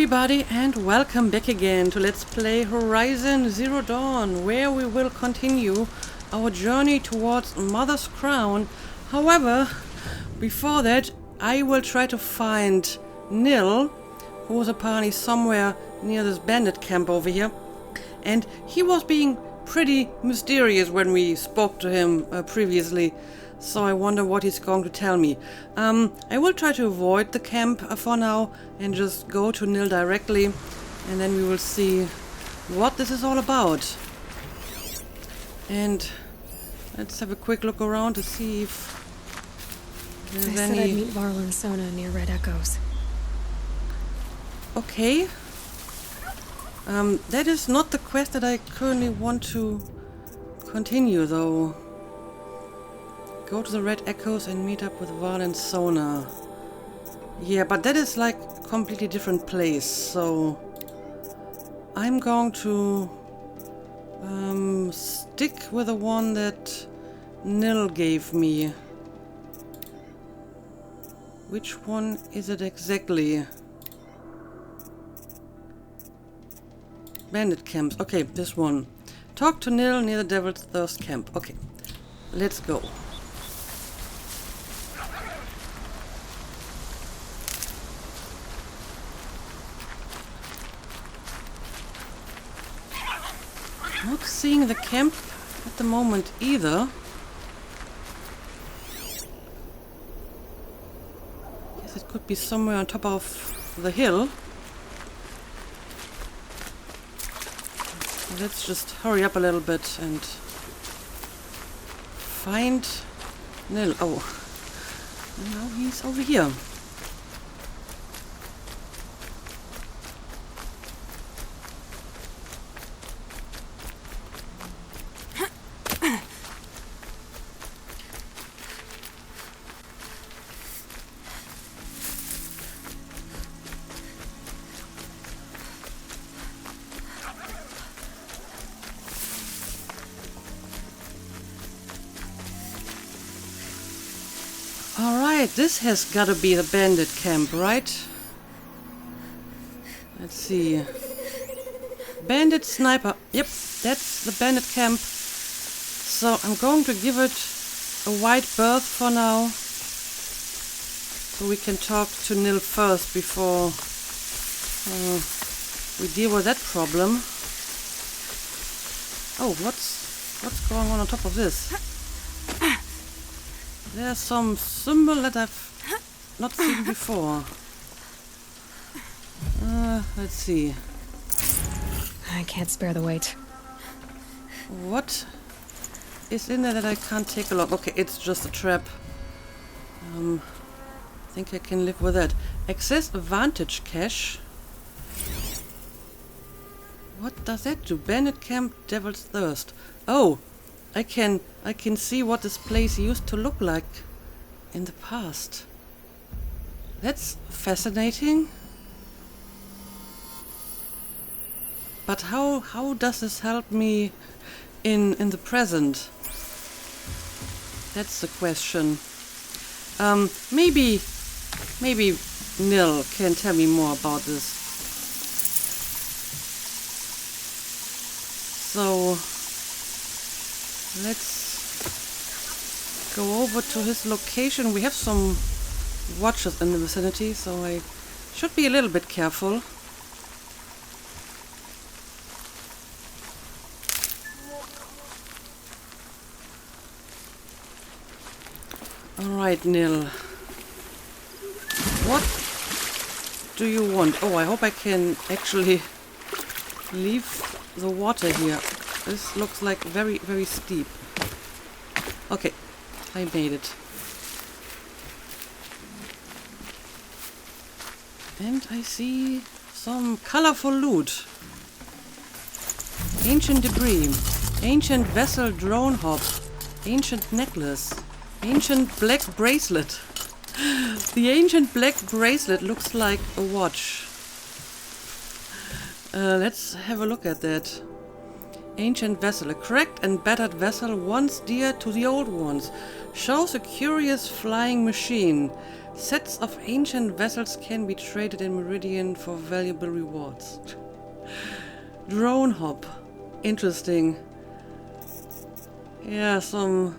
everybody, and welcome back again to Let's Play Horizon Zero Dawn, where we will continue our journey towards Mother's Crown. However, before that, I will try to find Nil, who was apparently somewhere near this bandit camp over here. And he was being pretty mysterious when we spoke to him previously. So I wonder what he's going to tell me. I will try to avoid the camp for now and just go to Nil directly, and then we will see what this is all about. And let's have a quick look around to see if there's I said I'd meet Varl and Sona near Red Echoes. Okay. That is not the quest that I currently want to continue, though. Go to the Red Echoes and meet up with Varl and Sona. Yeah, but that is like a completely different place, so I'm going to stick with the one that Nil gave me. Which one is it exactly? Bandit camps. Okay, this one. Talk to Nil near the Devil's Thirst camp. Okay, let's go. Not seeing the camp at the moment either. Guess it could be somewhere on top of the hill. Let's just hurry up a little bit and find Nil. Oh, now he's over here. Alright, this has gotta be the bandit camp, right? Let's see. Bandit sniper. Yep, that's the bandit camp. So I'm going to give it a wide berth for now. So we can talk to Nil first before we deal with that problem. Oh, what's going on top of this? There's some symbol that I've not seen before. Let's see. I can't spare the weight. What is in there that I can't take a look? Okay, it's just a trap. I think I can live with that. Access Advantage Cache. What does that do? Bandit Camp, Devil's Thirst. Oh, I can see what this place used to look like in the past. That's fascinating. But how does this help me in the present? That's the question. Maybe Nil can tell me more about this. So let's go over to his location. We have some watchers in the vicinity, so I should be a little bit careful. Alright, Nil. What do you want? Oh, I hope I can actually leave the water here. This looks like very, very steep. Okay, I made it. And I see some colorful loot. Ancient debris. Ancient vessel drone hop. Ancient necklace. Ancient black bracelet. The ancient black bracelet looks like a watch. Let's have a look at that. Ancient vessel. A cracked and battered vessel once dear to the old ones. Shows a curious flying machine. Sets of ancient vessels can be traded in Meridian for valuable rewards. Drone hop. Interesting. Yeah, some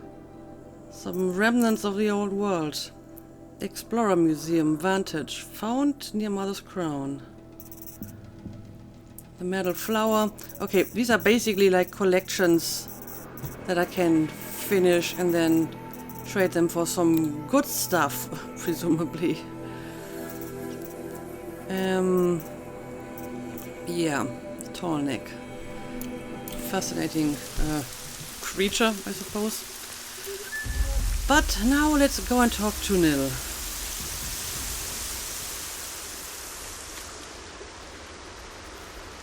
remnants of the old world. Explorer Museum, Vantage, found near Mother's Crown. The metal flower. Okay, these are basically like collections that I can finish and then trade them for some good stuff, presumably. Yeah, tall neck. Fascinating creature, I suppose. But now let's go and talk to Nil.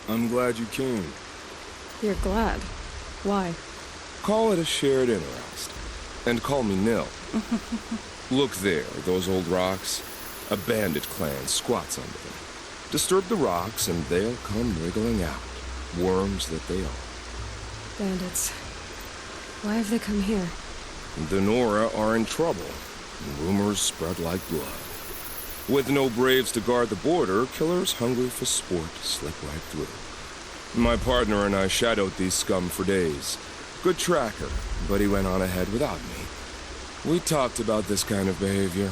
I'm glad you came. You're glad. Why? Call it a shared interest. And call me Nil. Look there, those old rocks. A bandit clan squats under them. Disturb the rocks and they'll come wriggling out. Worms that they are. Bandits. Why have they come here? The Nora are in trouble. Rumors spread like blood. With no braves to guard the border, killers hungry for sport slip right through. My partner and I shadowed these scum for days. Good tracker, but he went on ahead without me. We talked about this kind of behavior.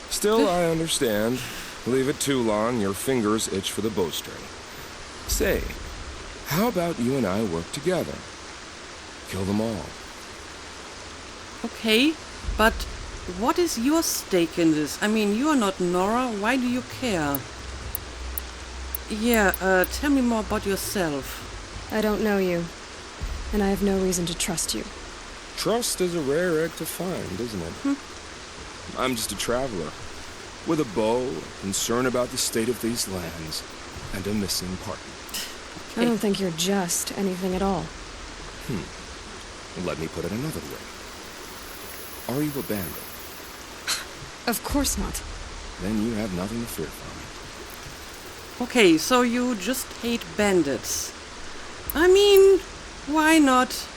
Still, I understand. Leave it too long, your fingers itch for the bowstring. Say, how about you and I work together? Kill them all. Okay, but what is your stake in this? I mean, you are not Nora, why do you care? Yeah, tell me more about yourself. I don't know you, and I have no reason to trust you. Trust is a rare egg to find, isn't it? I'm just a traveler, with a bow, a concern about the state of these lands, and a missing partner. I don't think you're just anything at all. Let me put it another way. Are you a bandit? Of course not. Then you have nothing to fear from me. Okay, so you just hate bandits. I mean, why not?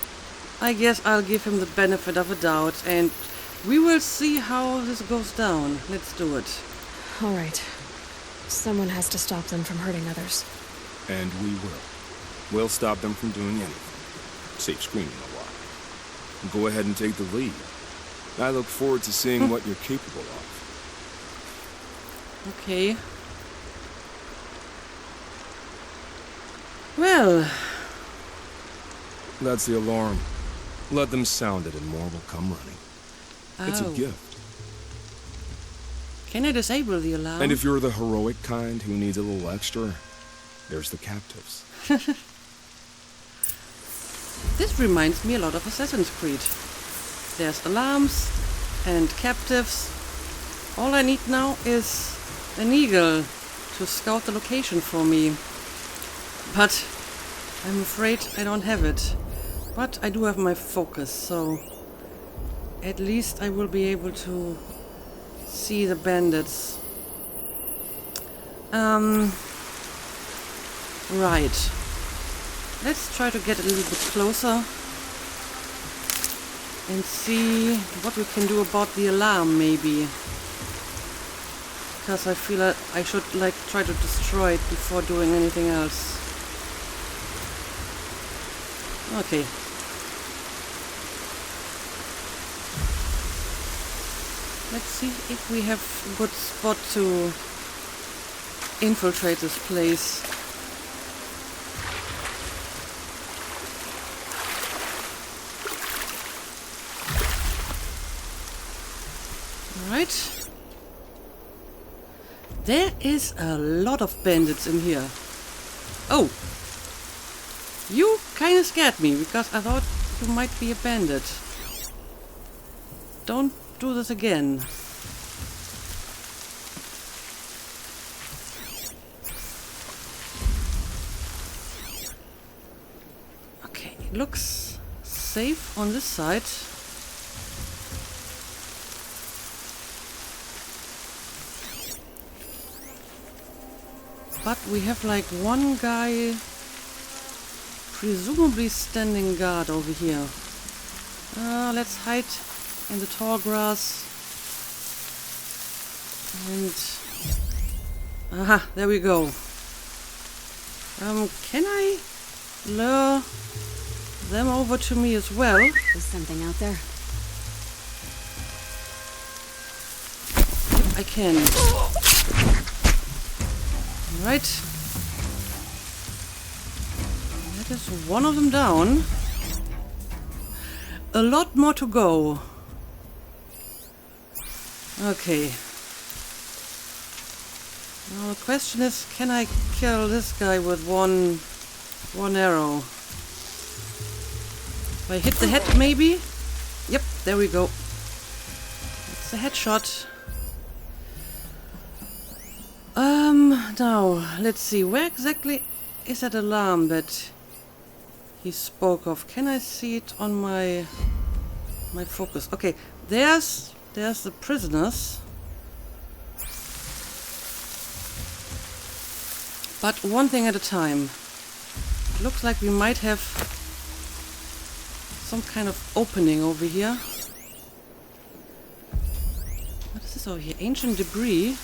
I guess I'll give him the benefit of a doubt, and we will see how this goes down. Let's do it. All right. Someone has to stop them from hurting others. And we will. We'll stop them from doing anything. Save screaming a while. Go ahead and take the lead. I look forward to seeing what you're capable of. Okay. Well... That's the alarm. Let them sound it and more will come running. It's a gift. Can I disable the alarm? And if you're the heroic kind who needs a little extra, there's the captives. This reminds me a lot of Assassin's Creed. There's alarms and captives. All I need now is an eagle to scout the location for me. But I'm afraid I don't have it. But I do have my focus, so at least I will be able to see the bandits. Right. Let's try to get a little bit closer and see what we can do about the alarm, maybe. Because I feel like I should try to destroy it before doing anything else. Okay. Let's see if we have a good spot to infiltrate this place. Alright. There is a lot of bandits in here. Oh! You kinda scared me, because I thought you might be a bandit. Don't do this again. Okay, it looks safe on this side. But we have like one guy presumably standing guard over here. Let's hide in the tall grass. And aha, there we go. Can I lure them over to me as well? Is something out there? I can. Right. That is one of them down. A lot more to go. Okay. Now the question is, can I kill this guy with one arrow? If I hit the head, maybe? Yep, there we go. It's a headshot. Now, let's see. Where exactly is that alarm that he spoke of? Can I see it on my focus? Okay, there's the prisoners. But one thing at a time. It looks like we might have some kind of opening over here. What is this over here? Ancient debris.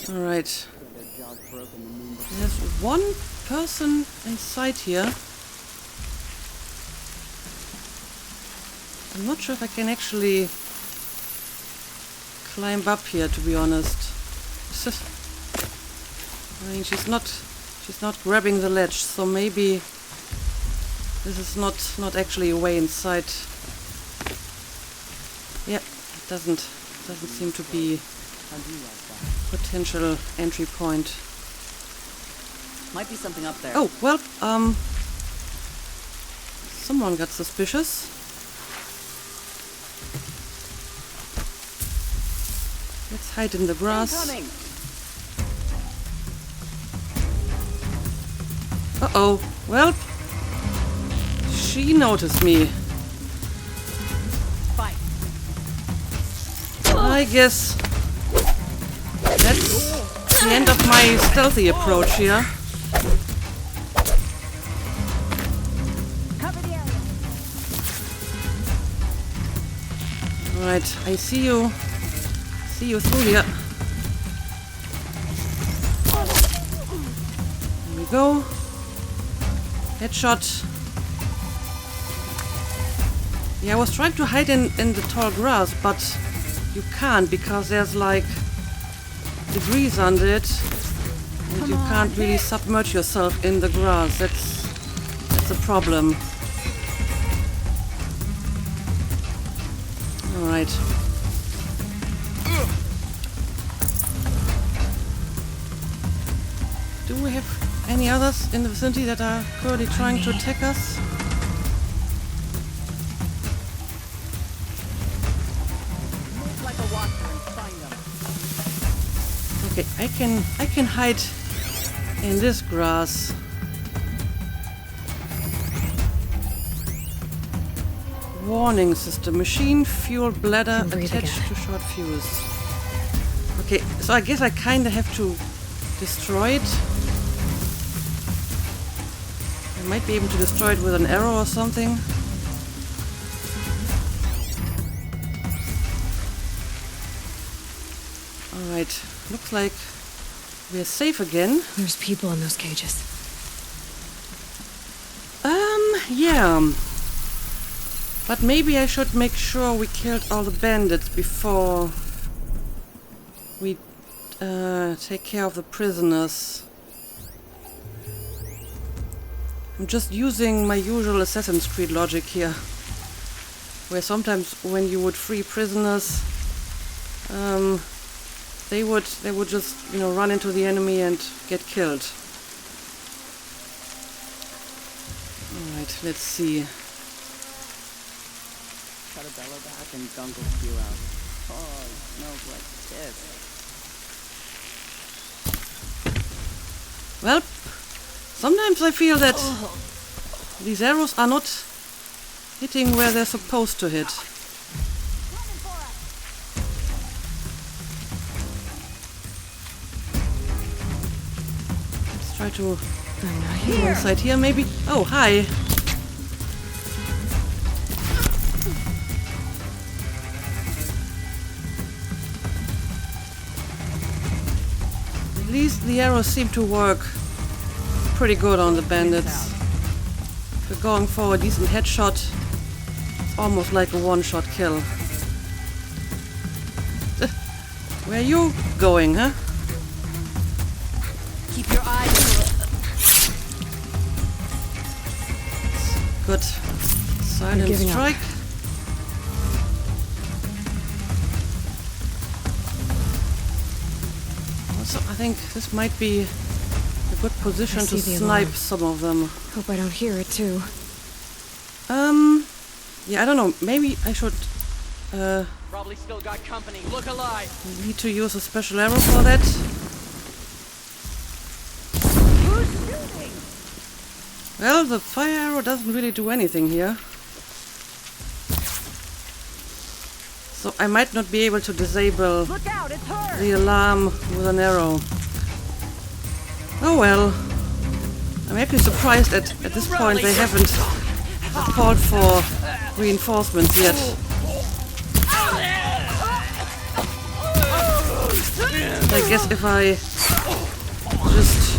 Alright. There's one person inside here. I'm not sure if I can actually climb up here, to be honest. I mean, she's not grabbing the ledge, so maybe this is not actually a way inside. Yeah, it doesn't seem to be potential entry point. Might be something up there. Oh, well, someone got suspicious. Let's hide in the grass. Incoming. Uh-oh. Well, she noticed me. Fight. I guess that's the end of my stealthy approach here. Cover the area. Alright, I see you. See you through here. There we go. Headshot. Yeah, I was trying to hide in the tall grass, but you can't because there's like debris under it, and you can't really submerge yourself in the grass. That's a problem. All right. Do we have any others in the vicinity that are currently trying to attack us? Move like a watcher and find them. Okay, I can hide in this grass. Warning system. Machine fuel bladder Breathe attached again. to short fuse. Okay, so I guess I kinda have to destroy it. I might be able to destroy it with an arrow or something. Alright, looks like we're safe again. There's people in those cages. Yeah. But maybe I should make sure we killed all the bandits before we take care of the prisoners. I'm just using my usual Assassin's Creed logic here, where sometimes when you would free prisoners, they would just, you know, run into the enemy and get killed. Alright, let's see. Cut a bellow back and gunk will spew out. Oh, it smells like piss. Well, sometimes I feel that these arrows are not hitting where they're supposed to hit. Let's try to I'm not go here. inside here, maybe. Oh, hi. least the arrows seem to work pretty good on the bandits. If we're going for a decent headshot, it's almost like a one-shot kill. Where are you going, huh? Keep your eyes. Good. Silent giving up. strike. Also, I think this might be a good position I to see the snipe alarm. some of them. Hope I don't hear it too. Yeah, I don't know. Maybe I should Probably still got company. Look alive. need to use a special arrow for that. Who's shooting? Well, the fire arrow doesn't really do anything here. So I might not be able to disable Look out, it's her. the alarm with an arrow. Oh well. I'm actually surprised at this point they haven't called for reinforcements yet. I guess if I just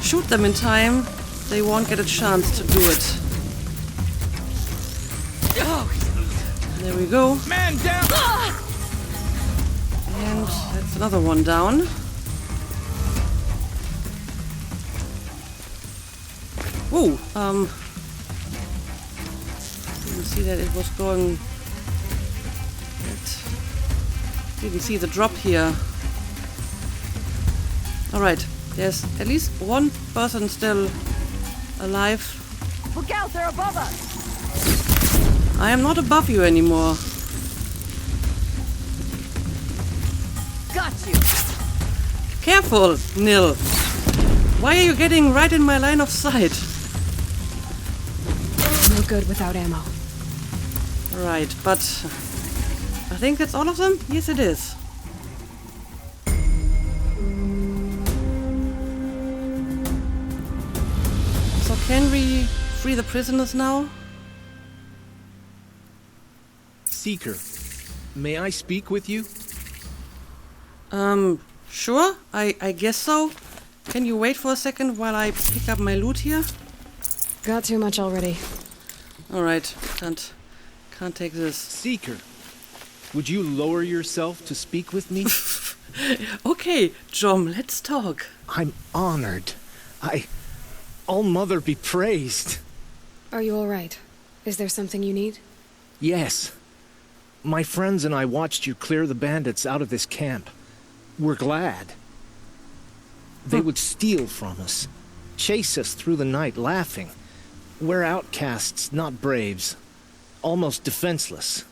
shoot them in time, they won't get a chance to do it. There we go. Man down! And that's another one down. Ooh, didn't see that it was going. Didn't see the drop here. Alright, there's at least one person still alive. Look out, they're above us. I am not above you anymore. Got you. Careful, Nil. Why are you getting right in my line of sight? No good without ammo. Right, but I think that's all of them? Yes, it is. So can we free the prisoners now? Seeker, may I speak with you? Sure, I guess so. Can you wait for a second while I pick up my loot here? Got too much already. Alright, can't take this. Seeker, would you lower yourself to speak with me? Okay, Jom, let's talk. I'm honored. All Mother be praised. Are you all right? Is there something you need? Yes. My friends and I watched you clear the bandits out of this camp. We're glad. They would steal from us, chase us through the night laughing. We're outcasts, not braves. Almost defenseless.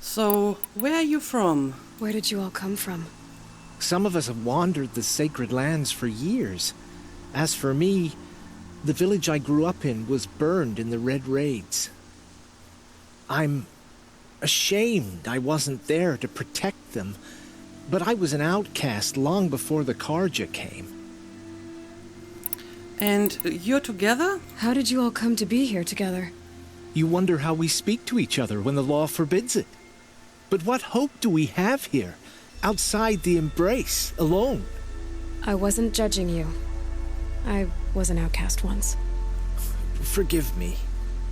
So, where are you from? Where did you all come from? Some of us have wandered the sacred lands for years. As for me, the village I grew up in was burned in the Red Raids. I'm ashamed I wasn't there to protect them, but I was an outcast long before the Karja came. And you're together? How did you all come to be here together? You wonder how we speak to each other when the law forbids it. But what hope do we have here, outside the embrace, alone? I wasn't judging you. I was an outcast once. Forgive me.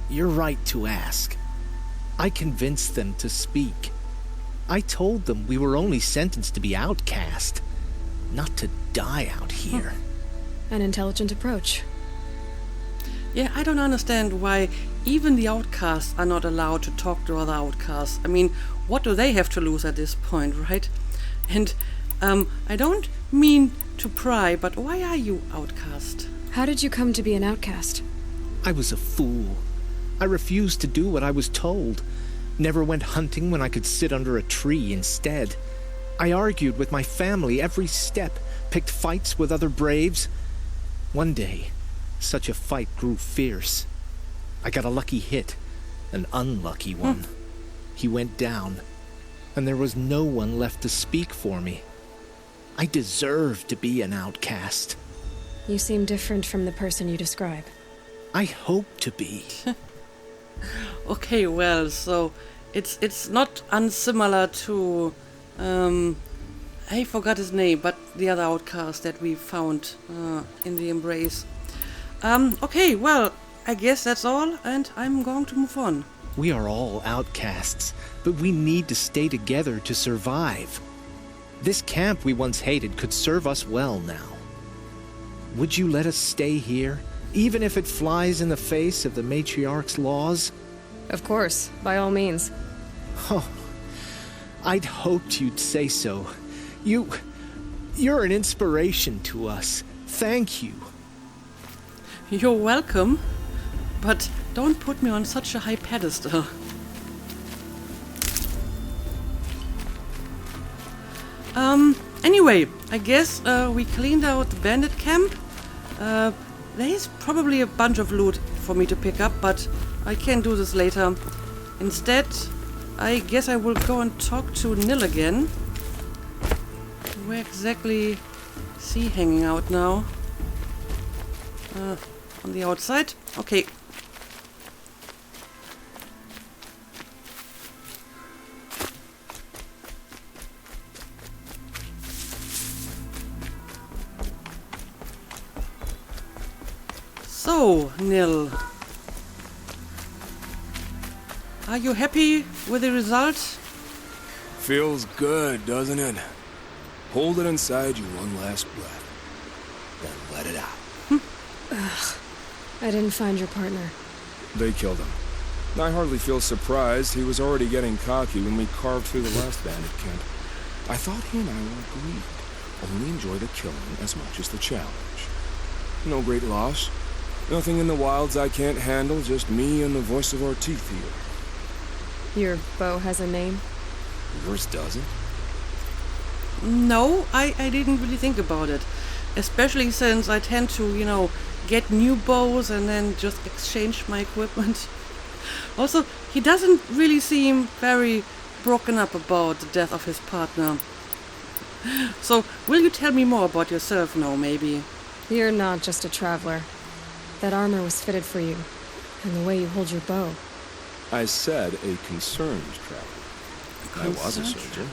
You're right to ask. I convinced them to speak. I told them we were only sentenced to be outcast, not to die out here. An intelligent approach. Yeah, I don't understand why even the outcasts are not allowed to talk to other outcasts. I mean, what do they have to lose at this point, right? And I don't mean to pry, but why are you outcast? How did you come to be an outcast? I was a fool. I refused to do what I was told. Never went hunting when I could sit under a tree instead. I argued with my family every step, picked fights with other braves. One day, such a fight grew fierce. I got a lucky hit, an unlucky one. He went down, and there was no one left to speak for me. I deserved to be an outcast. You seem different from the person you describe. I hope to be. Okay, well, so it's not unsimilar to I forgot his name, but the other outcast that we found in the Embrace. Okay, well, I guess that's all, and I'm going to move on. We are all outcasts, but we need to stay together to survive. This camp we once hated could serve us well now. Would you let us stay here, even if it flies in the face of the matriarch's laws? Of course, by all means. Oh, I'd hoped you'd say so. You're an inspiration to us. Thank you. You're welcome, but don't put me on such a high pedestal. Anyway, I guess we cleaned out the bandit camp. There's probably a bunch of loot for me to pick up, but I can do this later. Instead, I guess I will go and talk to Nil again. Where exactly is he hanging out now? On the outside? Okay. So, Nil. Are you happy with the result? Feels good, doesn't it? Hold it inside you one last breath. Then let it out. I didn't find your partner. They killed him. I hardly feel surprised. He was already getting cocky when we carved through the last bandit camp. I thought he and I were agreed. Only enjoy the killing as much as the challenge. No great loss. Nothing in the wilds I can't handle, just me and the voice of our teeth here. Your bow has a name? Yours doesn't. No, I didn't really think about it. Especially since I tend to, get new bows and then just exchange my equipment. Also, he doesn't really seem very broken up about the death of his partner. So, will you tell me more about yourself now, maybe? You're not just a traveler. That armor was fitted for you, and the way you hold your bow. I said a concerned traveler. I was a Concerned soldier,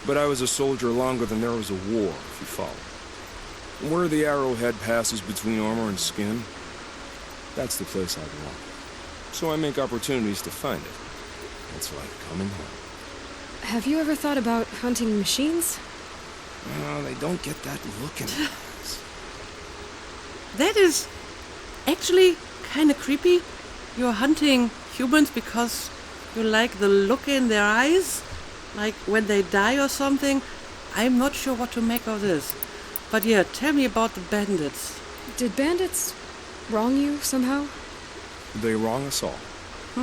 but I was a soldier longer than there was a war, if you follow. Where the arrowhead passes between armor and skin, that's the place I belong. So I make opportunities to find it. It's like coming home. Have you ever thought about hunting machines? They don't get that look in their eyes. That is actually kind of creepy. You're hunting humans because you like the look in their eyes? Like when they die or something? I'm not sure what to make of this. But yeah, tell me about the bandits. Did bandits wrong you somehow? They wrong us all.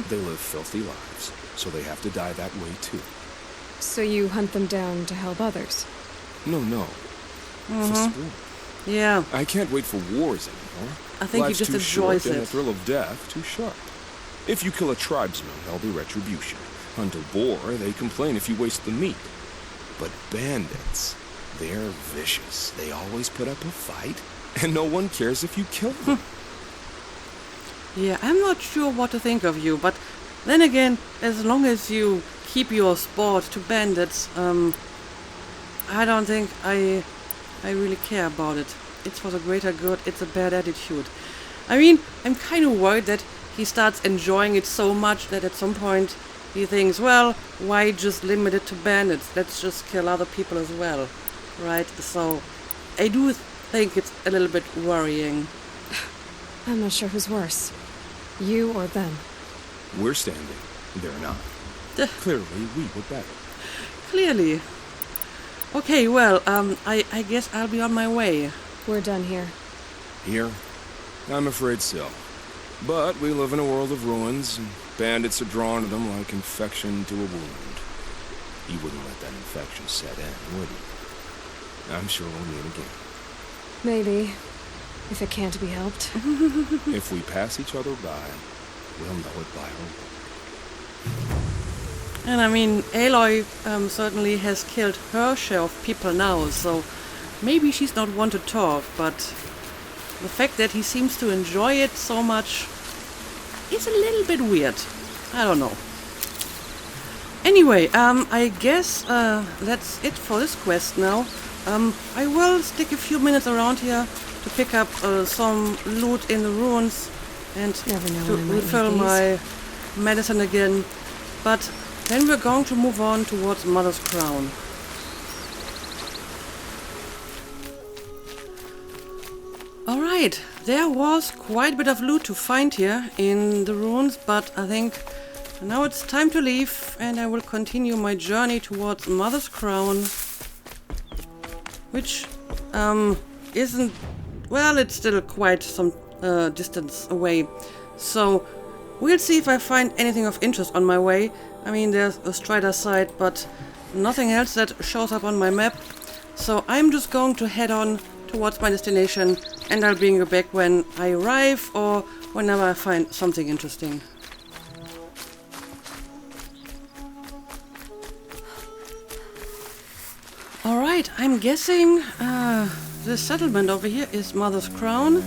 They live filthy lives, so they have to die that way too. So you hunt them down to help others? No. For sport. Yeah, I can't wait for wars anymore. I think he Life's just too enjoys short, and it. the thrill of death too sharp. If you kill a tribesman, there'll be retribution. Hunt a boar, they complain if you waste the meat. But bandits, they're vicious. They always put up a fight, and no one cares if you kill them. Yeah, I'm not sure what to think of you, but then again, as long as you keep your sport to bandits, I don't think I really care about it. It's for the greater good, it's a bad attitude. I mean, I'm kind of worried that he starts enjoying it so much that at some point he thinks, well, why just limit it to bandits? Let's just kill other people as well, right? So I do think it's a little bit worrying. I'm not sure who's worse. You or them. We're standing. They're not. Clearly, we were better. Clearly. Okay, well, I guess I'll be on my way. We're done here. Here? I'm afraid so. But we live in a world of ruins, and bandits are drawn to them like infection to a wound. He wouldn't let that infection set in, would he? I'm sure we'll meet again. Maybe. If it can't be helped. If we pass each other by, we'll know it by our work. And I mean, Aloy certainly has killed her share of people now, so maybe she's not one to talk, but the fact that he seems to enjoy it so much is a little bit weird. I don't know. Anyway, I guess that's it for this quest now. I will stick a few minutes around here to pick up some loot in the ruins and Never know to when I might refill need my medicine again. But then we're going to move on towards Mother's Crown. Alright, there was quite a bit of loot to find here in the ruins, but I think now it's time to leave and I will continue my journey towards Mother's Crown, which isn't, well, it's still quite some distance away. So we'll see if I find anything of interest on my way. I mean, there's a Strider site, but nothing else that shows up on my map. So I'm just going to head on towards my destination and I'll bring you back when I arrive or whenever I find something interesting. Alright, I'm guessing the settlement over here is Mother's Crown.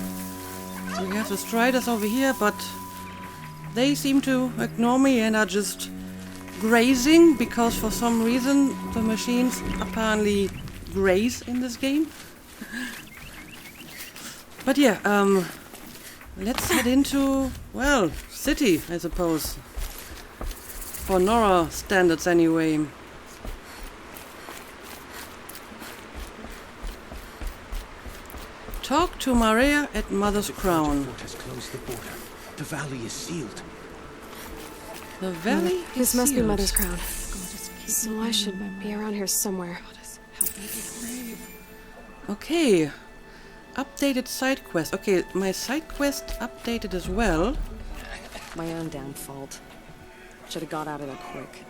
We have the Striders over here, but they seem to ignore me and are just grazing because for some reason the machines apparently graze in this game. But yeah, let's head into, well, city, I suppose. For Nora standards anyway. Talk to Maria at Mother's Crown. Fort has closed the border. The valley is sealed. The valley This is must be sealed. Mother's Crown. So I should be around here somewhere. Okay. Updated side quest. Okay, my side quest updated as well. My own damn fault. Should have got out of there quick.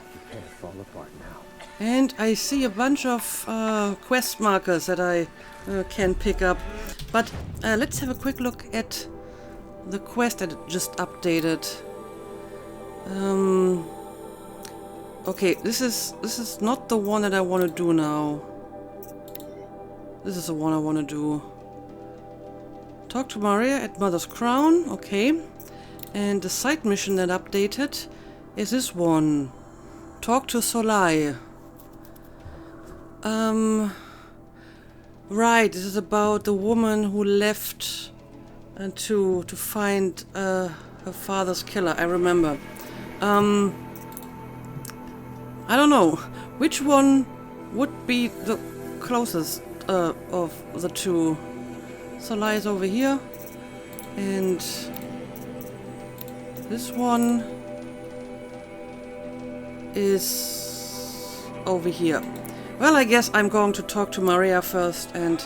Fall apart now. And I see a bunch of quest markers that I can pick up. But let's have a quick look at the quest that just updated. Okay, this is not the one that I want to do now. This is the one I want to do. Talk to Maria at Mother's Crown. Okay. And the side mission that updated is this one. Talk to Solai. Right, this is about the woman who left to find her father's killer. I remember. I don't know which one would be the closest of the two. Solai is over here, and this one is over here. Well, I guess I'm going to talk to Maria first, and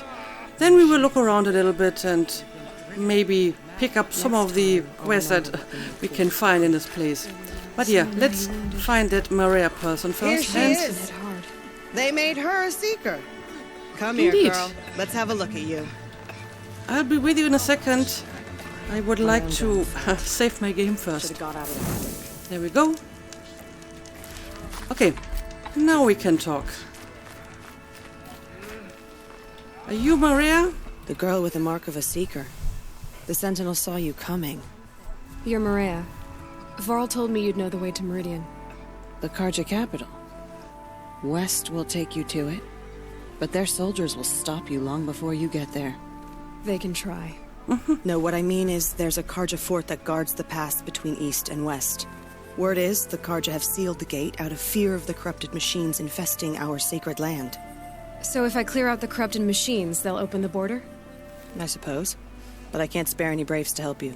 then we will look around a little bit and maybe pick up some of the quests that we can find in this place. But yeah, let's find that Maria person Here first. she and is. Hit hard. They made her a seeker. Come Indeed. here, girl. Let's have a look at you. I'll be with you in a second. I would like to save my game Should first. have got out of there quick. There we go. Okay, now we can talk. Are you Maria? The girl with the mark of a seeker. The Sentinel saw you coming. You're Maria. Varl told me you'd know the way to Meridian. The Karja capital. West will take you to it, but their soldiers will stop you long before you get there. They can try. No, what I mean is there's a Karja fort that guards the pass between east and west. Word is the Karja have sealed the gate out of fear of the corrupted machines infesting our sacred land. So if I clear out the corrupted machines, they'll open the border? I suppose. But I can't spare any braves to help you.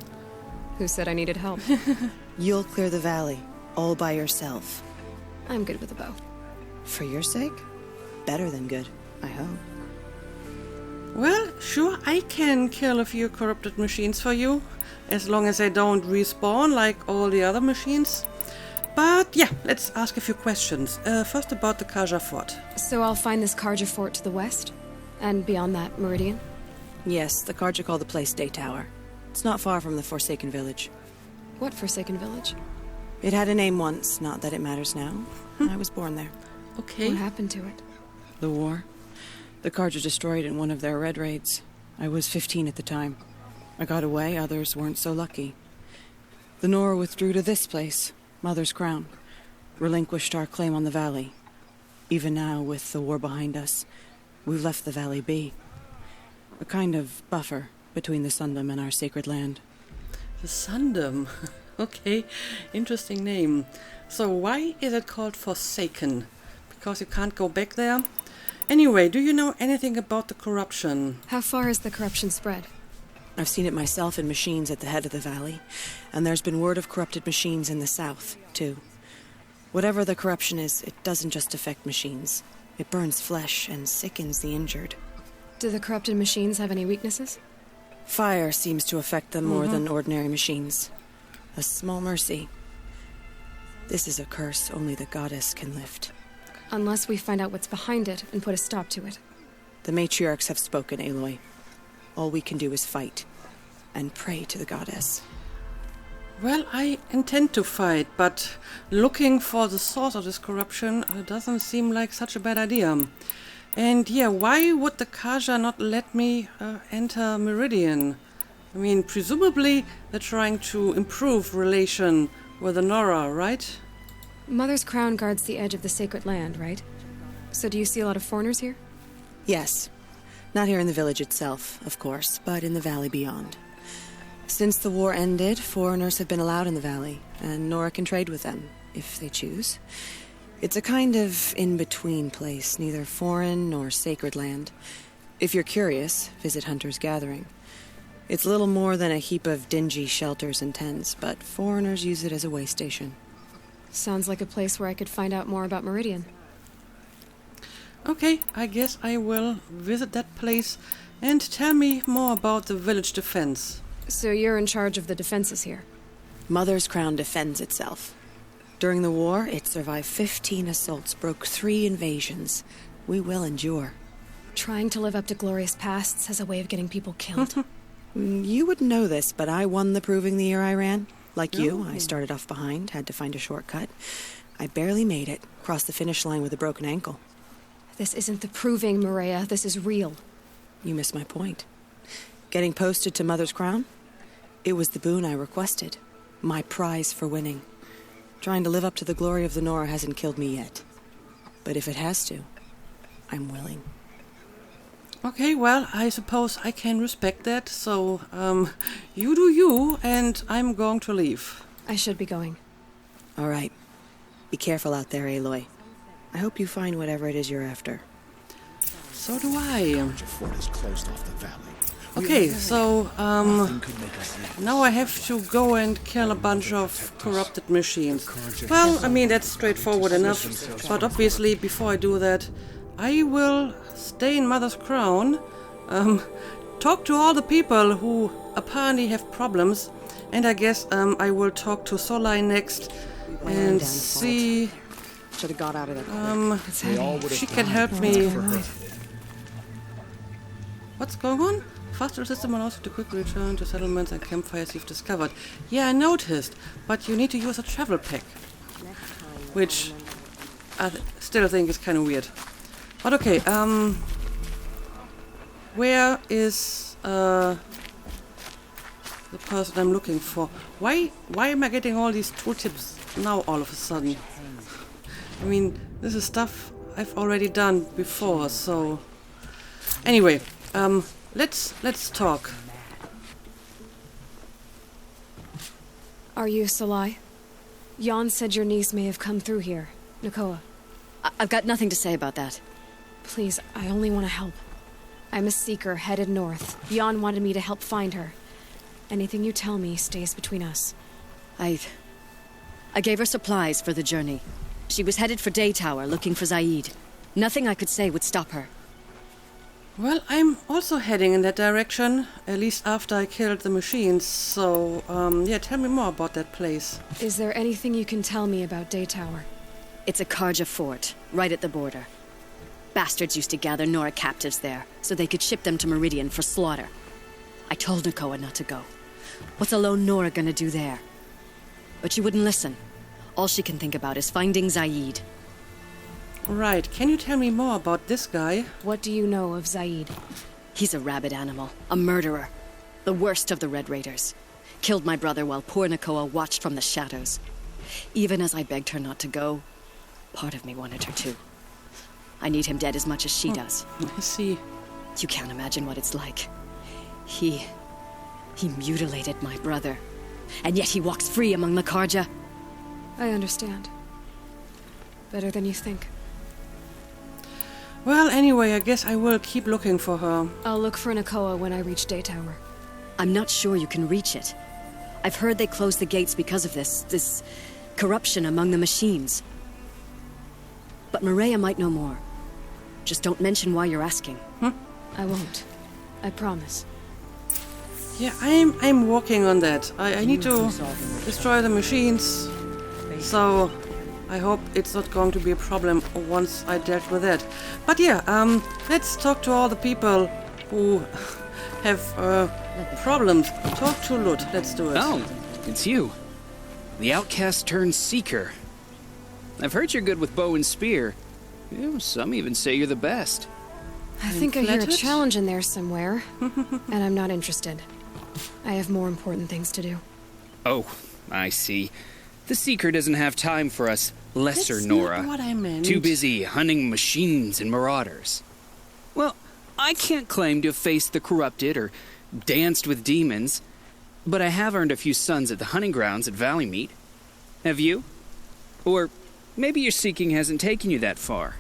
Who said I needed help? You'll clear the valley, all by yourself. I'm good with a bow. For your sake? Better than good, I hope. Well, sure, I can kill a few corrupted machines for you, as long as they don't respawn like all the other machines. But yeah, let's ask a few questions. First about the Karja fort. So I'll find this Karja fort to the west? And beyond that, Meridian? Yes, the Karja call the place Day Tower. It's not far from the Forsaken Village. What Forsaken Village? It had a name once, not that it matters now. I was born there. Okay. What happened to it? The war. The Karja destroyed in one of their red raids. I was 15 at the time. I got away, others weren't so lucky. The Nora withdrew to this place, Mother's Crown. relinquished our claim on the valley. Even now, with the war behind us, we've left the valley be. A kind of buffer between the Sundom and our sacred land. The Sundom. Okay, interesting name. So why is it called Forsaken? Because you can't go back there? Anyway, do you know anything about the corruption? How far has the corruption spread? I've seen it myself in machines at the head of the valley, and there's been word of corrupted machines in the south, too. Whatever the corruption is, it doesn't just affect machines. It burns flesh and sickens the injured. Do the corrupted machines have any weaknesses? Fire seems to affect them more than ordinary machines. A small mercy. This is a curse only the goddess can lift. Unless we find out what's behind it and put a stop to it. The matriarchs have spoken, Aloy. All we can do is fight, and pray to the goddess. Well, I intend to fight, but looking for the source of this corruption doesn't seem like such a bad idea. And yeah, why would the Carja not let me enter Meridian? I mean, presumably they're trying to improve relation with the Nora, right? Mother's crown guards the edge of the sacred land, right? So do you see a lot of foreigners here? Yes. Not here in the village itself, of course, but in the valley beyond. Since the war ended, foreigners have been allowed in the valley, and Nora can trade with them, if they choose. It's a kind of in-between place, neither foreign nor sacred land. If you're curious, visit Hunter's Gathering. It's little more than a heap of dingy shelters and tents, but foreigners use it as a way station. Sounds like a place where I could find out more about Meridian. Okay, I guess I will visit that place and tell me more about the village defense. So you're in charge of the defenses here? Mother's Crown defends itself. During the war, it survived 15 assaults, broke 3 invasions. We will endure. Trying to live up to glorious pasts has a way of getting people killed. You wouldn't know this, but I won the proving the year I ran. Like you, I started off behind, had to find a shortcut. I barely made it, crossed the finish line with a broken ankle. This isn't the proving, Maria. This is real. You missed my point. Getting posted to Mother's Crown? It was the boon I requested. My prize for winning. Trying to live up to the glory of the Nora hasn't killed me yet. But if it has to, I'm willing. Okay, well, I suppose I can respect that, so, you do you, and I'm going to leave. I should be going. All right. Be careful out there, Aloy. I hope you find whatever it is you're after. So do I. Carja Fort is closed off the valley. Okay, so, now I have to go and kill a bunch of corrupted machines. Well, I mean, that's straightforward enough, but obviously, before I do that, I will stay in Mother's Crown, talk to all the people who apparently have problems, and I guess I will talk to Solai next and see Should have got out of there. if she can help me. What's going on? Faster system allows you to quickly return to settlements and campfires you've discovered. Yeah, I noticed, but you need to use a travel pack, which I still think is kind of weird. But okay, where is the person I'm looking for? Why am I getting all these tooltips now all of a sudden? I mean, this is stuff I've already done before, so... Anyway, let's talk. Are you Solai? Jan said your niece may have come through here. Nakoa. I've got nothing to say about that. Please, I only want to help. I'm a seeker headed north. Jan wanted me to help find her. Anything you tell me stays between us. I gave her supplies for the journey. She was headed for Daytower, looking for Zaid. Nothing I could say would stop her. Well, I'm also heading in that direction, at least after I killed the machines, so, yeah, tell me more about that place. Is there anything you can tell me about Daytower? It's a Carja fort, right at the border. Bastards used to gather Nora captives there, so they could ship them to Meridian for slaughter. I told Nakoa not to go. What's a lone Nora gonna do there? But she wouldn't listen. All she can think about is finding Zaid. Right, can you tell me more about this guy? What do you know of Zaid? He's a rabid animal, a murderer. The worst of the Red Raiders. Killed my brother while poor Nakoa watched from the shadows. Even as I begged her not to go, Part of me wanted her to. I need him dead as much as she does. I see. You can't imagine what it's like. He mutilated my brother. And yet he walks free among the Carja. I understand. Better than you think. Well, anyway, I guess I will keep looking for her. I'll look for Nakoa when I reach Daytower. I'm not sure you can reach it. I've heard they closed the gates because of this corruption among the machines. But Maria might know more. Just don't mention why you're asking. I won't. I promise. Yeah, I'm working on that. I need to destroy the machines. So I hope it's not going to be a problem once I dealt with that. But yeah, let's talk to all the people who have problems. Talk to Lut. Let's do it. Oh, it's you. The outcast turned seeker. I've heard you're good with bow and spear. Some even say you're the best. I think I hear a flattered? challenge in there somewhere, and I'm not interested. I have more important things to do. Oh, I see. The seeker doesn't have time for us lesser That's Nora. not what I meant. Too busy hunting machines and marauders. Well, I can't claim to have faced the corrupted or danced with demons, but I have earned a few sons at the hunting grounds at Valleymeet. Have you? Or maybe your seeking hasn't taken you that far.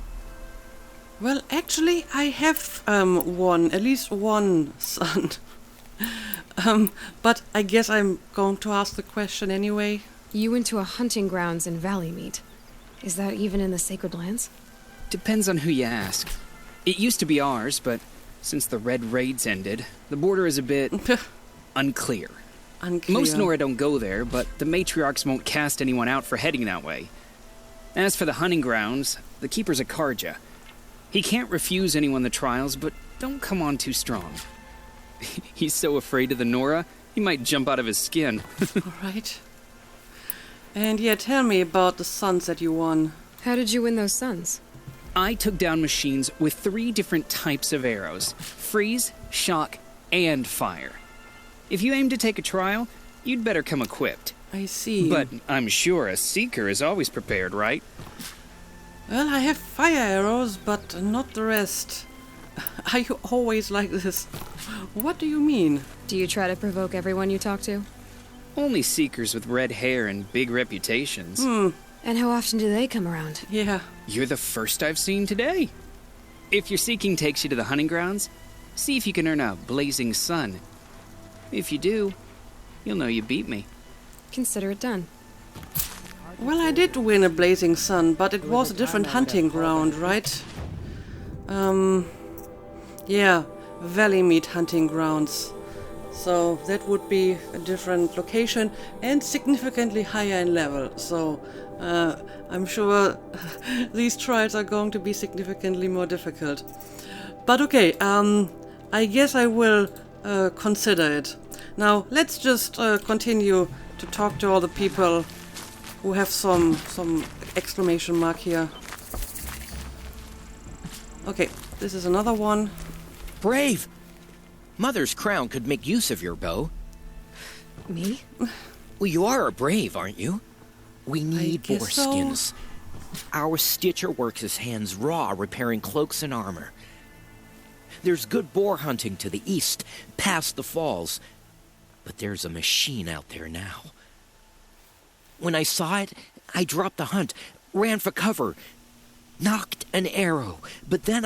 Well, actually, I have at least one son. But I guess I'm going to ask the question anyway. You went to a hunting grounds in Valleymeet. Is that even in the Sacred Lands? Depends on who you ask. It used to be ours, but since the Red Raids ended, the border is a bit unclear. Unclear. Most Nora don't go there, but the matriarchs won't cast anyone out for heading that way. As for the hunting grounds, the keeper's a Carja. He can't refuse anyone the trials, but don't come on too strong. He's so afraid of the Nora, he might jump out of his skin. All right. And yeah, tell me about the sons that you won. How did you win those sons? I took down machines with 3 different types of arrows: freeze, shock, and fire. If you aim to take a trial, you'd better come equipped. I see. But I'm sure a seeker is always prepared, right? Well, I have fire arrows, but not the rest. Are you always like this? What do you mean? Do you try to provoke everyone you talk to? Only seekers with red hair and big reputations. And how often do they come around? Yeah. You're the first I've seen today. If your seeking takes you to the hunting grounds, see if you can earn a blazing sun. If you do, you'll know you beat me. Consider it done. Well, I did win a blazing sun, but it was a different hunting ground, right? Yeah, Valleymeet hunting grounds. So that would be a different location and significantly higher in level. So I'm sure these trials are going to be significantly more difficult. But okay, I guess I will consider it. Now let's just continue to talk to all the people who have some exclamation mark here. Okay, this is another one. Brave! Mother's Crown could make use of your bow. Me? Well, you are a brave, aren't you? We need guess boar so. skins. Our stitcher works his hands raw repairing cloaks and armor. There's good boar hunting to the east, past the falls. But there's a machine out there now. When I saw it, I dropped the hunt, ran for cover, knocked an arrow, but then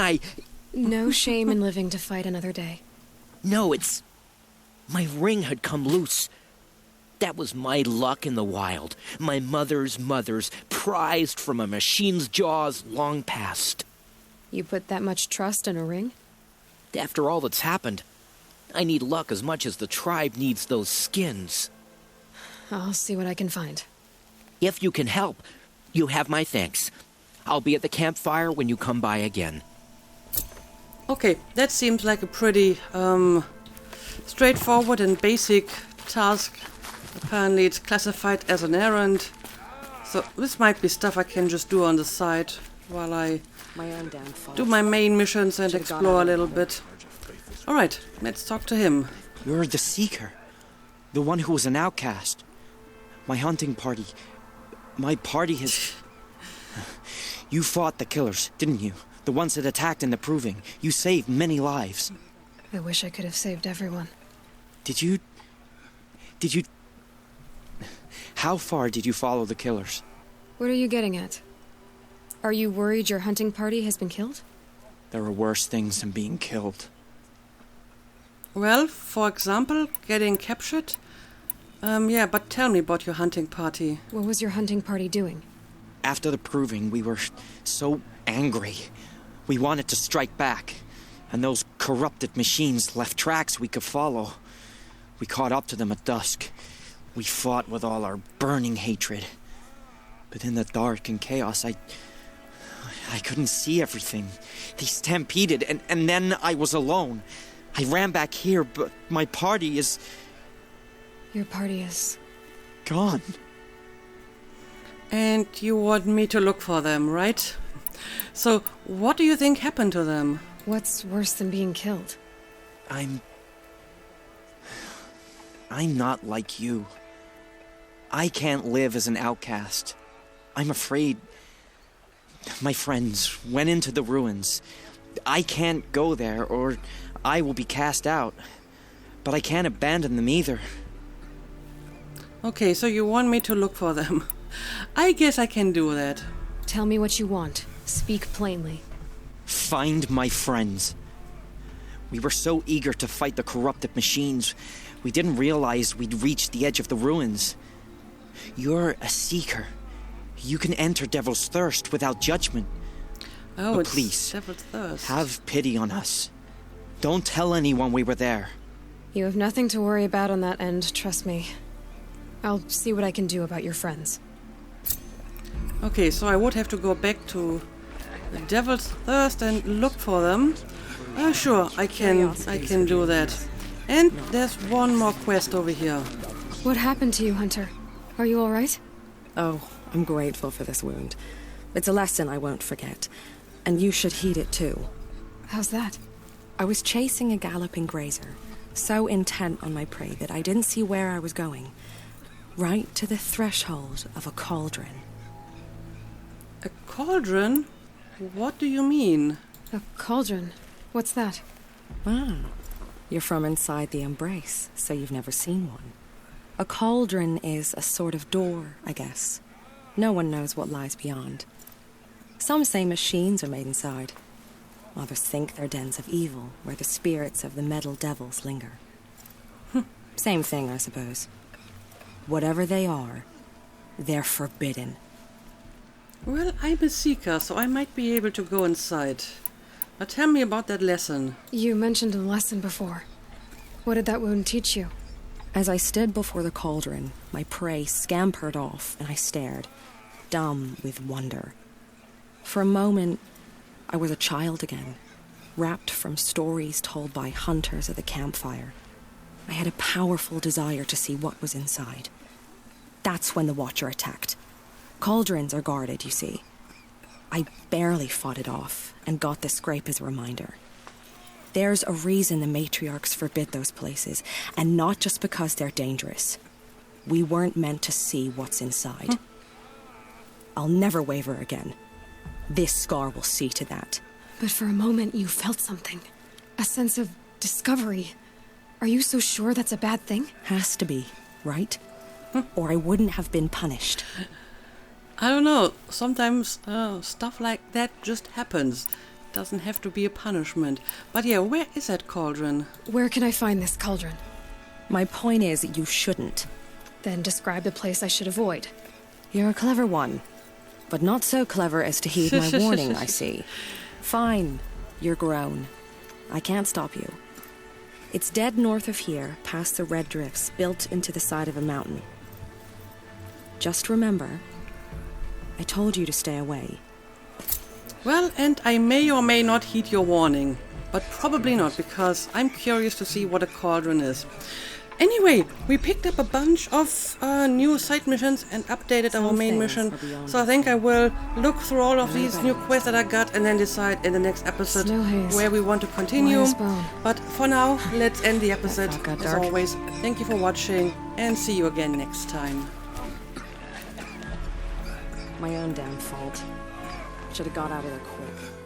No shame in living to fight another day. No, it's... My ring had come loose. That was my luck in the wild. My mother's prized from a machine's jaws long past. You put that much trust in a ring? After all that's happened, I need luck as much as the tribe needs those skins. I'll see what I can find. If you can help, you have my thanks. I'll be at the campfire when you come by again. Okay, that seems like a pretty straightforward and basic task. Apparently it's classified as an errand. So this might be stuff I can just do on the side while I My own downfall. do my main missions and explore a little bit. Alright, let's talk to him. You're the Seeker. The one who was an outcast. My hunting party. My party has... You fought the killers, didn't you? The ones that attacked in the Proving. You saved many lives. I wish I could have saved everyone. Did you... How far did you follow the killers? What are you getting at? Are you worried your hunting party has been killed? There are worse things than being killed. Well, for example, getting captured? Yeah, but tell me about your hunting party. What was your hunting party doing? After the Proving, we were so angry. We wanted to strike back. And those corrupted machines left tracks we could follow. We caught up to them at dusk. We fought with all our burning hatred. But in the dark and chaos, I couldn't see everything. They stampeded, and then I was alone. I ran back here, but my party is... Your party is... gone. And you want me to look for them, right? So, what do you think happened to them? What's worse than being killed? I'm not like you. I can't live as an outcast. I'm afraid... My friends went into the ruins. I can't go there, or I will be cast out. But I can't abandon them either. Okay, so you want me to look for them. I guess I can do that. Tell me what you want. Speak plainly. Find my friends. We were so eager to fight the corrupted machines, we didn't realize we'd reached the edge of the ruins. You're a seeker. You can enter Devil's Thirst without judgment. Oh, but it's please, Devil's Thirst. have pity on us. Don't tell anyone we were there. You have nothing to worry about on that end, trust me. I'll see what I can do about your friends. Okay, so I would have to go back to the Devil's Thirst and look for them. Sure, I can do that. And there's one more quest over here. What happened to you, Hunter? Are you all right? Oh, I'm grateful for this wound. It's a lesson I won't forget. And you should heed it too. How's that? I was chasing a galloping grazer, so intent on my prey that I didn't see where I was going. Right to the threshold of a cauldron. A cauldron? What do you mean? A cauldron? What's that? Ah, you're from inside the Embrace, so you've never seen one. A cauldron is a sort of door, I guess. No one knows what lies beyond. Some say machines are made inside. Others think they're dens of evil, where the spirits of the metal devils linger. Same thing, I suppose. Whatever they are, they're forbidden. Well, I'm a seeker, so I might be able to go inside. But tell me about that lesson. You mentioned a lesson before. What did that wound teach you? As I stood before the cauldron, my prey scampered off, and I stared, dumb with wonder. For a moment, I was a child again, wrapped from stories told by hunters at the campfire. I had a powerful desire to see what was inside. That's when the Watcher attacked. Cauldrons are guarded, you see. I barely fought it off, and got the scrape as a reminder. There's a reason the matriarchs forbid those places, and not just because they're dangerous. We weren't meant to see what's inside. I'll never waver again. This scar will see to that. But for a moment you felt something. A sense of discovery. Are you so sure that's a bad thing? Has to be, right? Or I wouldn't have been punished. I don't know. Sometimes stuff like that just happens. Doesn't have to be a punishment. But yeah, where is that cauldron? Where can I find this cauldron? My point is, you shouldn't. Then describe the place I should avoid. You're a clever one. But not so clever as to heed my warning, I see. Fine. You're grown. I can't stop you. It's dead north of here, past the red drifts built into the side of a mountain. Just remember, I told you to stay away. Well, and I may or may not heed your warning. But probably not, because I'm curious to see what a cauldron is. Anyway, we picked up a bunch of new side missions and updated our main mission. So I think I will look through all of these new quests that I got and then decide in the next episode where we want to continue. But for now, let's end the episode. As always, thank you for watching and see you again next time. My own damn fault. Should have got out of there quick.